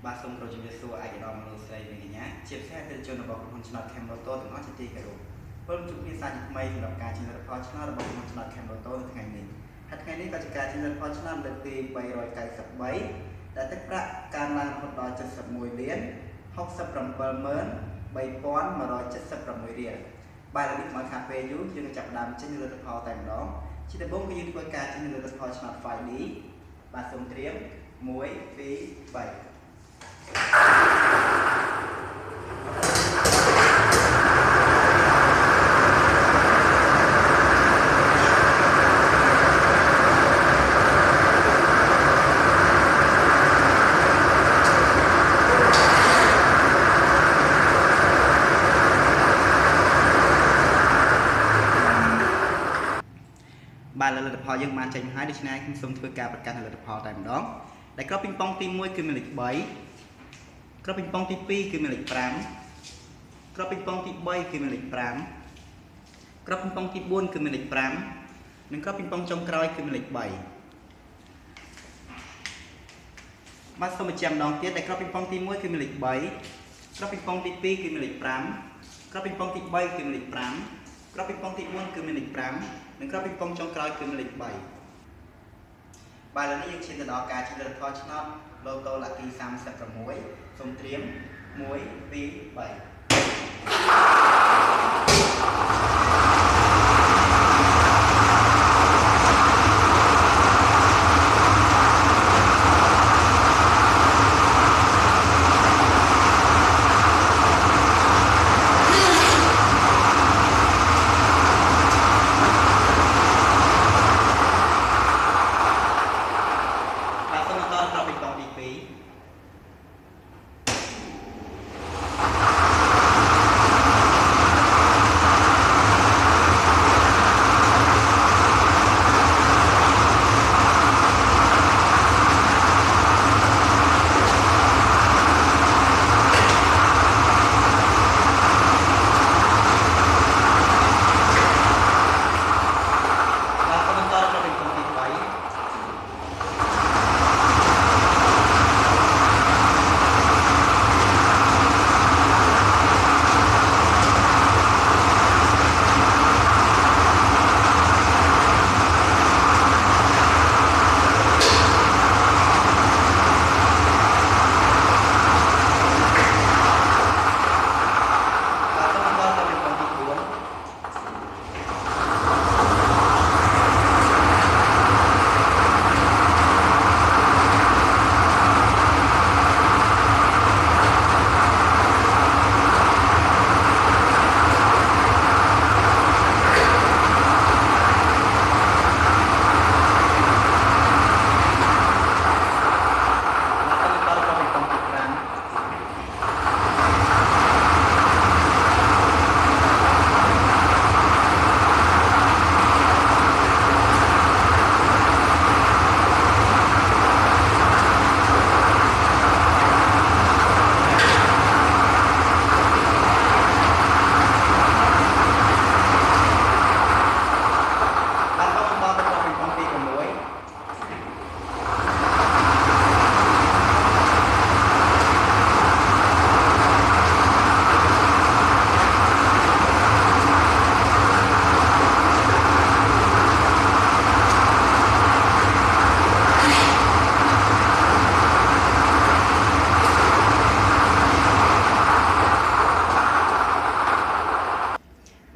បាទសូមប្រជុំសួរឯកឧត្តមមនុស្សស្រីនិងកញ្ញាជាពិសេសអតិថិជនរបស់ក្រុមហ៊ុនឆ្នោត Camroto ទាំងអស់ជាទីគោរពពលជួបគ្នាសាជាថ្មីសម្រាប់ការជិះលទ្ធផលឆ្នោតរបស់ក្រុមហ៊ុនឆ្នោត Camroto នៅថ្ងៃនេះហើយថ្ងៃនេះក៏ជាការជិះលទ្ធផលឆ្នោតលើកទី393ដែលទឹកប្រាក់កើនឡើងរហូតដល់71លាន673176រៀលបាទនេះមកខាពេយូយើងចាប់ផ្ដើមជិះលទ្ធផលតែម្ដងជាដំបូងគឺយើងធ្វើការជិះលទ្ធផលឆ្នោត 5D បាទសូមត្រៀម1 2 3បាទលទ្ធផលយើងបានចេញហើយដូច្នេះខ្ញុំសូមធ្វើការប្រកាសលទ្ធផលតែម្ដងដែលក្របពីងប៉ុងទី1គឺមានលេខ3ក្របពីងប៉ុងទី2គឺមានលេខ5ក្របពីងប៉ុងទី3គឺមានលេខ5ក្របពីងប៉ុងទី4គឺមានលេខ5និងក្របពីងប៉ុងចុងក្រោយគឺមានលេខ3បាទសូមបញ្ជាក់ម្ដងទៀតដែលក្របពីងប៉ុងទី1គឺមានលេខ3ក្របពីងប៉ុងទី2គឺមានលេខ5ក្របពីងប៉ុងទី3គឺមានលេខ5ក្របពីងប៉ុងទី4គឺមានលេខ5និងក្របពីងប៉ុងចុងក្រោយគឺមានលេខ3បាទឥឡូវនេះយើងឈានទៅដល់ការជិះលទ្ធផលឆ្នោត Lotto Lucky 36សូមត្រៀម1 2 3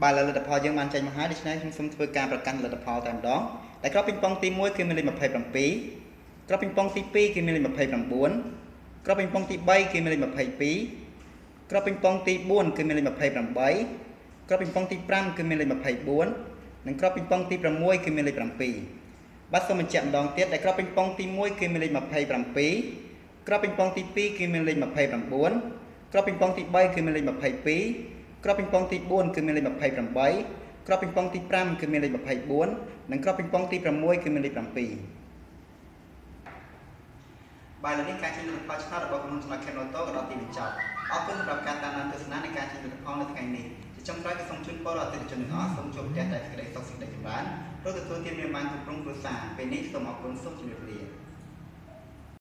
បាទលទ្ធផលយើងបានចេញមកហើយដូច្នេះខ្ញុំសូមធ្វើការប្រកាសលទ្ធផលតែម្ដងដែលក្របពីងប៉ុងទី1គឺមានលេខ27ក្របពីងប៉ុងទី2គឺមានលេខ29ក្របពីងប៉ុងទី3គឺមានលេខ22ក្របពីងប៉ុងទី4គឺមានលេខ28ក្របពីងប៉ុងទី5គឺមានលេខ24និងក្របពីងប៉ុងទី6គឺមានលេខ7បាទសូមបញ្ជាក់ម្ដងទៀតដែលក្របពីងប៉ុងទី1គឺមានលេខ27ក្របពីងប៉ុងទី2គឺមានលេខ29ក្របពីងប៉ុងទី3គឺមានលេខ22ក្របពីងប៉ុងទី4គឺមានលេខ28ក្របពីងប៉ុងទី5គឺមានលេខ24និងក្របពីងប៉ុងទី6គឺមានលេខ7បាទឥឡូវនេះការជិះលទ្ធផលឆ្នោតរបស់ក្រុមហ៊ុនឆ្នោត Camroto ក៏ដល់ទីបញ្ចប់អរគុណសម្រាប់ការតាមដានទស្សនានៃការជិះលទ្ធផលនៅថ្ងៃនេះជាចុងក្រោយក៏សូមជូនពរដល់អតិថិជនទាំងអស់សូមជួបប្រទះតែសេចក្តីសុខសេចក្តីចម្រើនព្រោះទទួលទានមានបានគ្រប់គ្រងគ្រួសារពេលនេះសូមអរគុណសូមជម្រាបលា